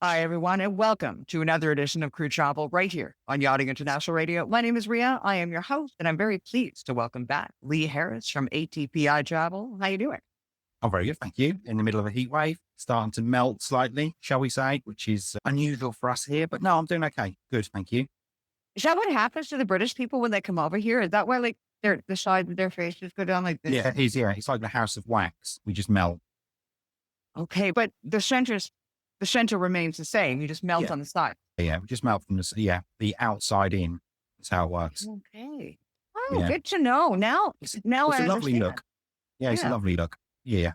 Hi, everyone, and welcome to another edition of Crew Travel right here on Yachting International Radio. My name is Rhea. I am your host, and I'm very pleased to welcome back Lee Harris from ATPI Travel. How you doing? I'm very good, thank you. In the middle of a heat wave, starting to melt slightly, shall we say, which is unusual for us here. But no, I'm doing okay. Good, thank you. Is that what happens to the British people when they come over here? Is that why, like, the sides of their faces go down like this? Yeah, it is. Yeah, it's like the house of wax. We just melt. Okay, but the center remains the same. You just melt Yeah. on the side. Yeah, we just melt from the outside in. That's how it works. Okay. Oh, Yeah. good to know. Now It's I a lovely understand. look. Yeah, it's a Yeah. lovely look. Yeah,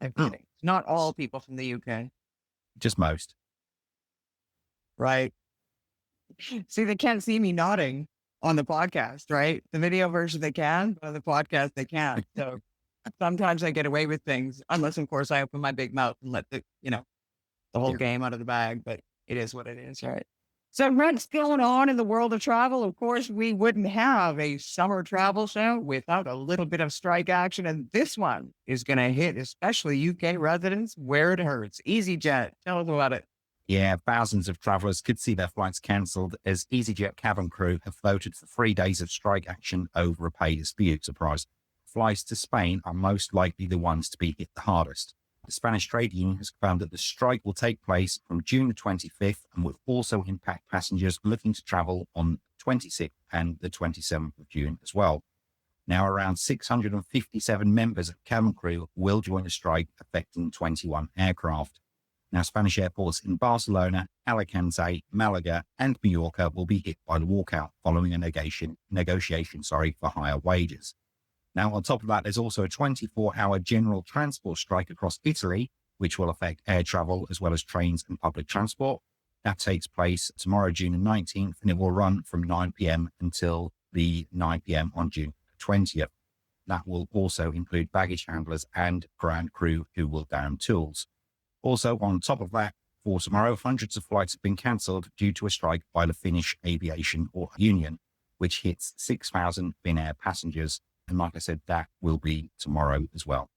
I'm kidding. Not all people from the UK. just most. Right. See, they can't see me nodding on the podcast, right? The video version they can, but on the podcast they can't. So sometimes I get away with things, unless of course I open my big mouth and let the whole Yeah. game out of the bag, but it is what it is, right? So what's going on in the world of travel? Of course, we wouldn't have a summer travel show without a little bit of strike action. And this one is going to hit, especially UK residents where it hurts. EasyJet, tell us about it. Yeah, thousands of travellers could see their flights cancelled as EasyJet cabin crew have voted for 3 days of strike action over a pay dispute. Surprise. Flights to Spain are most likely the ones to be hit the hardest. The Spanish trade union has confirmed that the strike will take place from June the 25th and will also impact passengers looking to travel on 26th and the 27th of June as well. Now, around 657 members of cabin crew will join the strike, affecting 21 aircraft. Now, Spanish airports in Barcelona, Alicante, Malaga, and Mallorca will be hit by the walkout following a negotiation for higher wages. Now, on top of that, there's also a 24-hour general transport strike across Italy, which will affect air travel as well as trains and public transport. That takes place tomorrow, June the 19th, and it will run from 9 p.m. until the 9 p.m. on June 20th. That will also include baggage handlers and ground crew who will down tools. Also, on top of that, for tomorrow, hundreds of flights have been cancelled due to a strike by the Finnish Aviation Union, which hits 6,000 Finnair passengers. And like I said, that will be tomorrow as well.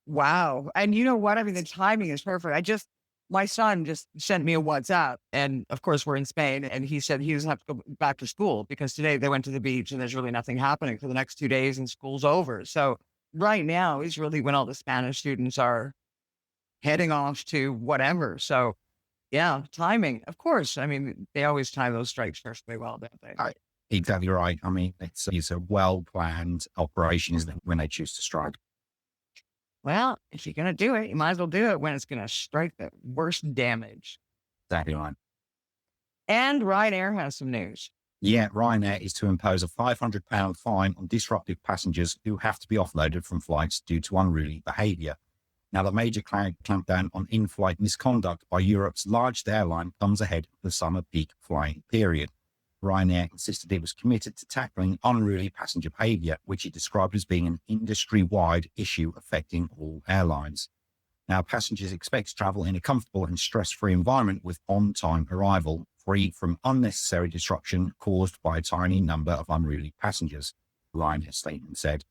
Wow. And you know what? I mean, the timing is perfect. My son just sent me a WhatsApp, and of course we're in Spain, and he said he doesn't have to go back to school because today they went to the beach and there's really nothing happening for the next 2 days and school's over. So right now is really when all the Spanish students are heading off to whatever. So yeah, timing, of course. I mean, they always time those strikes perfectly well, don't they? Exactly right. I mean, it's a well-planned operation, isn't it, when they choose to strike? Well, if you're going to do it, you might as well do it when it's going to strike the worst damage. Exactly right. And Ryanair has some news. Yeah, Ryanair is to impose a £500 fine on disruptive passengers who have to be offloaded from flights due to unruly behaviour. Now, the major clampdown on in-flight misconduct by Europe's largest airline comes ahead of the summer peak flying period. Ryanair insisted it was committed to tackling unruly passenger behaviour, which it described as being an industry-wide issue affecting all airlines. Now, passengers expect to travel in a comfortable and stress-free environment with on-time arrival, free from unnecessary disruption caused by a tiny number of unruly passengers, Ryanair statement said.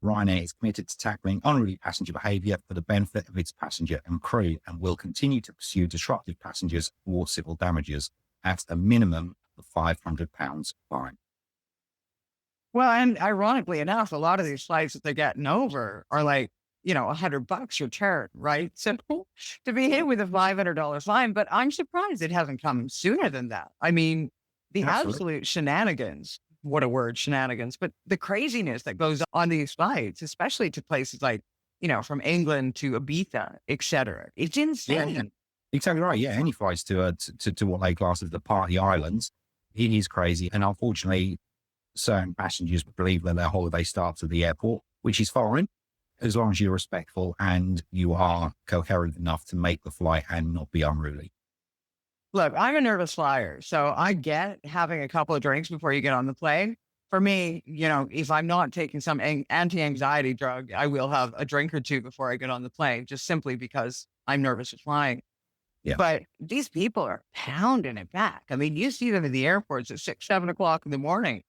Ryanair is committed to tackling unruly passenger behaviour for the benefit of its passenger and crew and will continue to pursue disruptive passengers for civil damages at a minimum of £500 fine. Well, and ironically enough, a lot of these flights that they're getting over are like, $100 return, right? So to be hit with a $500 fine, but I'm surprised it hasn't come sooner than that. I mean, the Absolutely. absolute shenanigans, what a word, shenanigans, but the craziness that goes on these flights, especially to places like, from England to Ibiza, et cetera. It's insane. Yeah, exactly right. Yeah, any flights to what they class as the party islands, it is crazy. And unfortunately, certain passengers believe that their holiday starts at the airport, which is fine, as long as you're respectful and you are coherent enough to make the flight and not be unruly. Look, I'm a nervous flyer, so I get having a couple of drinks before you get on the plane. For me, if I'm not taking some anti-anxiety drug, I will have a drink or two before I get on the plane, just simply because I'm nervous of flying. Yeah. But these people are pounding it back. I mean, you see them in the airports at 6, 7 o'clock in the morning.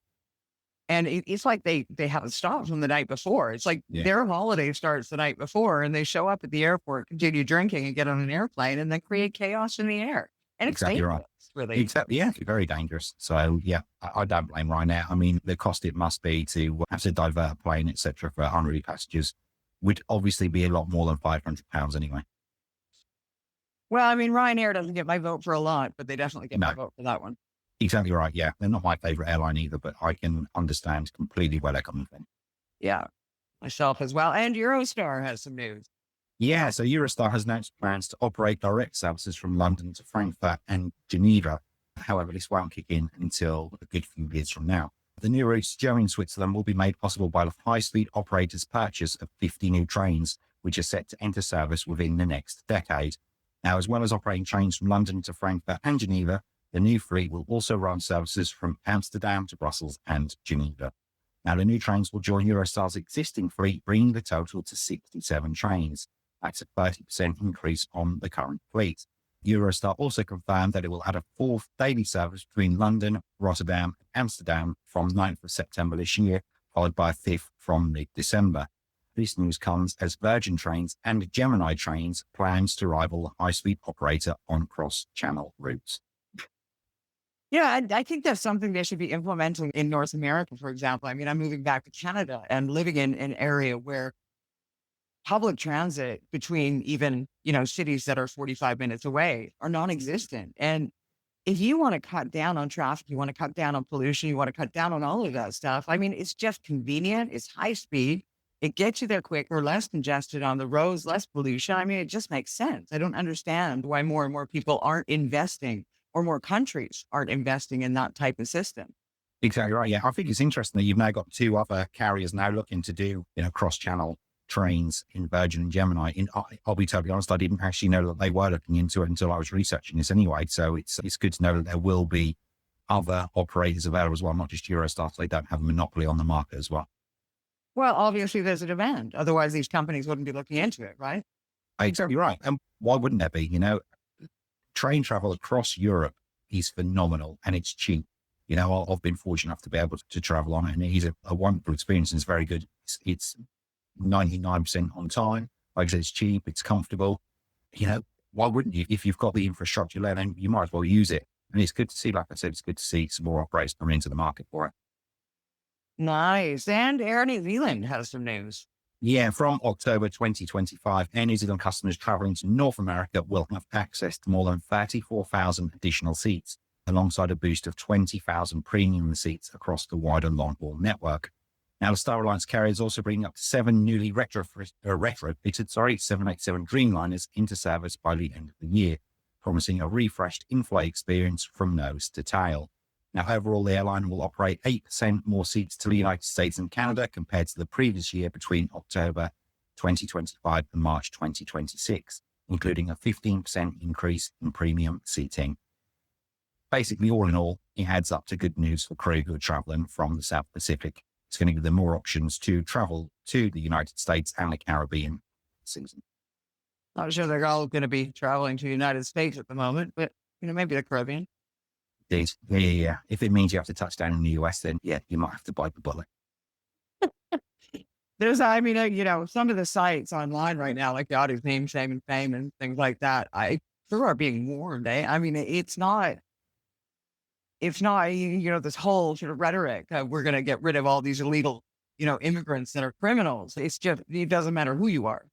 And it's like they haven't stopped from the night before. It's like Yeah, their holiday starts the night before and they show up at the airport, continue drinking and get on an airplane and then create chaos in the air. And it's exactly right. dangerous, really. Exactly. Yeah, very dangerous. So yeah, I don't blame Ryanair. I mean, the cost it must be to have to divert a plane, etc., for unruly passengers would obviously be a lot more than £500 anyway. Well, I mean, Ryanair doesn't get my vote for a lot, but they definitely get my No, vote for that one. exactly right. Yeah, they're not my favorite airline either, but I can understand completely where they're coming from. Yeah, myself as well. And Eurostar has some news. Yeah, so Eurostar has announced plans to operate direct services from London to Frankfurt and Geneva. However, this won't kick in until a good few years from now. The new routes joining Switzerland will be made possible by the high-speed operator's purchase of 50 new trains, which are set to enter service within the next decade. Now, as well as operating trains from London to Frankfurt and Geneva, the new fleet will also run services from Amsterdam to Brussels and Geneva. Now, the new trains will join Eurostar's existing fleet, bringing the total to 67 trains. That's a 30% increase on the current fleet. Eurostar also confirmed that it will add a fourth daily service between London, Rotterdam, and Amsterdam from 9th of September this year, followed by a fifth from mid-December. This news comes as Virgin Trains and Gemini Trains plans to rival the high-speed operator on cross-channel routes. Yeah, I think that's something they should be implementing in North America, for example. I mean, I'm moving back to Canada and living in an area where public transit between even, cities that are 45 minutes away are non-existent. And if you want to cut down on traffic, you want to cut down on pollution, you want to cut down on all of that stuff. I mean, it's just convenient. It's high speed. It gets you there quicker, less congested on the roads, less pollution. I mean, it just makes sense. I don't understand why more and more people aren't investing or more countries aren't investing in that type of system. Exactly right. Yeah, I think it's interesting that you've now got two other carriers now looking to do, cross-channel trains in Virgin and Gemini. I'll be totally honest, I didn't actually know that they were looking into it until I was researching this anyway. So it's good to know that there will be other operators available as well, not just Eurostar, so they don't have a monopoly on the market as well. Well, obviously there's a demand. Otherwise, these companies wouldn't be looking into it, right? Exactly right. And why wouldn't there be? Train travel across Europe is phenomenal and it's cheap. I've been fortunate enough to be able to travel on it, and it is a wonderful experience and it's very good. It's 99% on time. Like I said, it's cheap, it's comfortable. Why wouldn't you? If you've got the infrastructure there, then you might as well use it. And it's good to see, like I said, it's good to see some more operators coming into the market for it. Nice. And Air New Zealand has some news. Yeah, from October 2025, Air New Zealand customers traveling to North America will have access to more than 34,000 additional seats, alongside a boost of 20,000 premium seats across the wider long-haul network. Now, the Star Alliance carrier is also bringing up to 7 newly retrofitted 787 Dreamliners into service by the end of the year, promising a refreshed in-flight experience from nose to tail. Now, overall, the airline will operate 8% more seats to the United States and Canada compared to the previous year between October 2025 and March 2026, including a 15% increase in premium seating. Basically, all in all, it adds up to good news for crew who are traveling from the South Pacific. It's going to give them more options to travel to the United States and the Caribbean season. Not sure they're all going to be traveling to the United States at the moment, but maybe the Caribbean. Indeed. Yeah. If it means you have to touch down in the US, then yeah, you might have to bite the bullet. There's, some of the sites online right now, like Yachting's Name, Shame, and Fame and things like that, people are being warned. I mean, it's not, this whole sort of rhetoric that we're going to get rid of all these illegal, immigrants that are criminals. It's just, it doesn't matter who you are.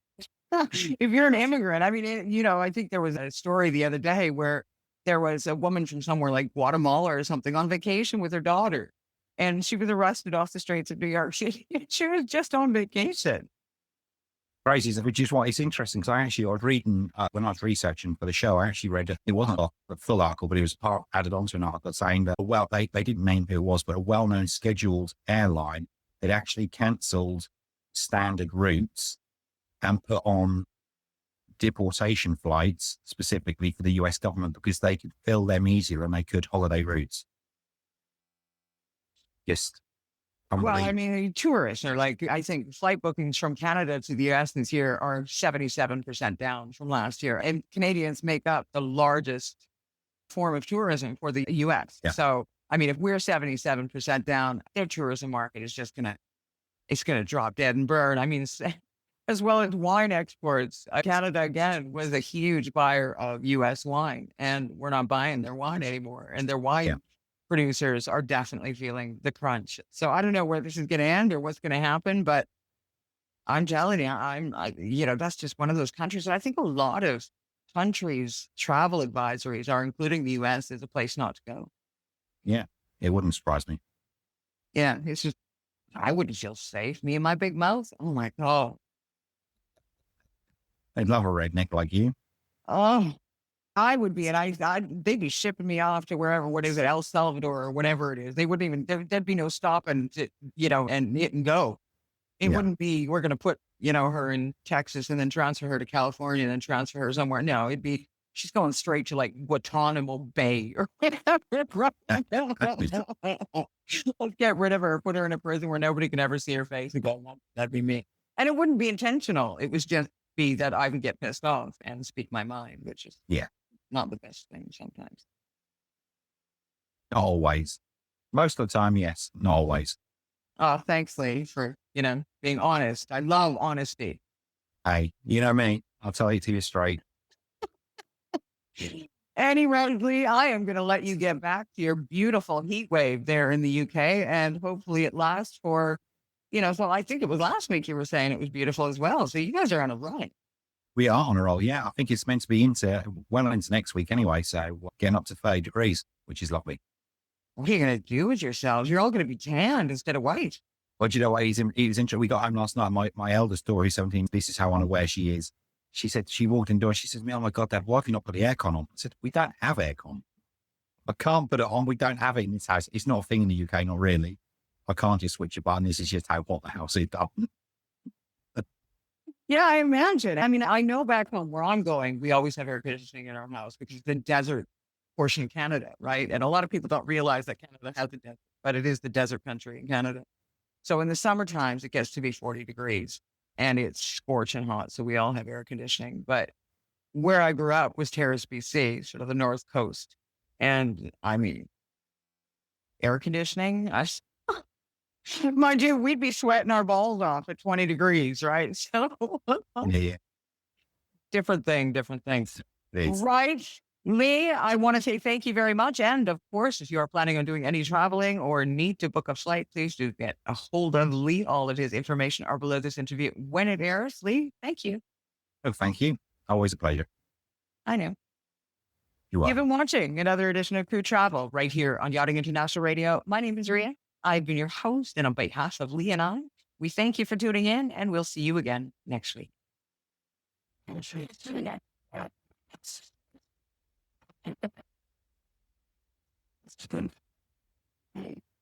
If you're an immigrant, I mean, I think there was a story the other day where there was a woman from somewhere like Guatemala or something on vacation with her daughter, and she was arrested off the streets of New York. She was just on vacation. Crazy, which is why it's interesting. Because I was reading, when I was researching for the show, I actually read, it wasn't a full article, but it was added onto an article saying that, they didn't name who it was, but a well-known scheduled airline had actually cancelled standard routes and put on deportation flights specifically for the US government because they could fill them easier than they could holiday routes. Just Well, I mean, tourists are I think flight bookings from Canada to the US this year are 77% down from last year. And Canadians make up the largest form of tourism for the US. Yeah. So I mean, if we're 77% down, their tourism market is just it's going to drop dead and burn. I mean, as well as wine exports, Canada again was a huge buyer of US wine, and we're not buying their wine anymore. And their Yeah. wine producers are definitely feeling the crunch. So I don't know where this is going to end or what's going to happen, but I'm telling you, that's just one of those countries. And I think a lot of countries' travel advisories are including the US as a place not to go. Yeah. It wouldn't surprise me. Yeah. It's just, I wouldn't feel safe. Me and my big mouth. Oh my God. They'd love a redneck like you. Oh, I would be, and they'd be shipping me off to wherever, what is it, El Salvador or whatever it is. They wouldn't even, there'd be no stopping to, and hit and go. It Yeah. wouldn't be, we're going to put, her in Texas and then transfer her to California and then transfer her somewhere. No, it'd be, she's going straight to like Guantanamo Bay or whatever. Let's get rid of her, put her in a prison where nobody can ever see her face again. That'd be me. And it wouldn't be intentional. It was just be that I would get pissed off and speak my mind, which is not the best thing sometimes. Not always. Most of the time, yes. Not always. Oh, thanks, Lee, for, being honest. I love honesty. Hey, you know me. I'll tell it to you straight. Anyway, Lee, I am going to let you get back to your beautiful heat wave there in the UK, and hopefully it lasts for, so I think it was last week you were saying it was beautiful as well. So you guys are on a run. We are on a roll. Yeah. I think it's meant to be well into next week anyway. So we're getting up to 30 degrees, which is lovely. What are you going to do with yourselves? You're all going to be tanned instead of white. Well, do you know what? He's interesting. We got home last night. My eldest daughter, who's 17, this is how unaware she is. She said, she walked indoors. She says to me, "Oh my God, Dad, why have you not put the aircon on?" I said, "We don't have aircon. I can't put it on. We don't have it in this house. It's not a thing in the UK, not really. I can't just switch a button. This is just how hot the house is done." Yeah, I imagine. I mean, I know back home where I'm going, we always have air conditioning in our house because the desert portion of Canada, right? And a lot of people don't realize that Canada has a desert, but it is the desert country in Canada. So in the summer times, it gets to be 40 degrees and it's scorching hot. So we all have air conditioning. But where I grew up was Terrace, BC, sort of the North Coast. And I mean, air conditioning, mind you, we'd be sweating our balls off at 20 degrees, right? So Yeah. different things. Right. Lee, I want to say thank you very much. And of course, if you are planning on doing any traveling or need to book a flight, please do get a hold of Lee. All of his information are below this interview when it airs. Lee, thank you. Oh, thank you. Always a pleasure. I know. You are. You've been watching another edition of Crew Travel right here on Yachting International Radio. My name is Rhea. I've been your host, and on behalf of Lee and I, we thank you for tuning in, and we'll see you again next week. It's good.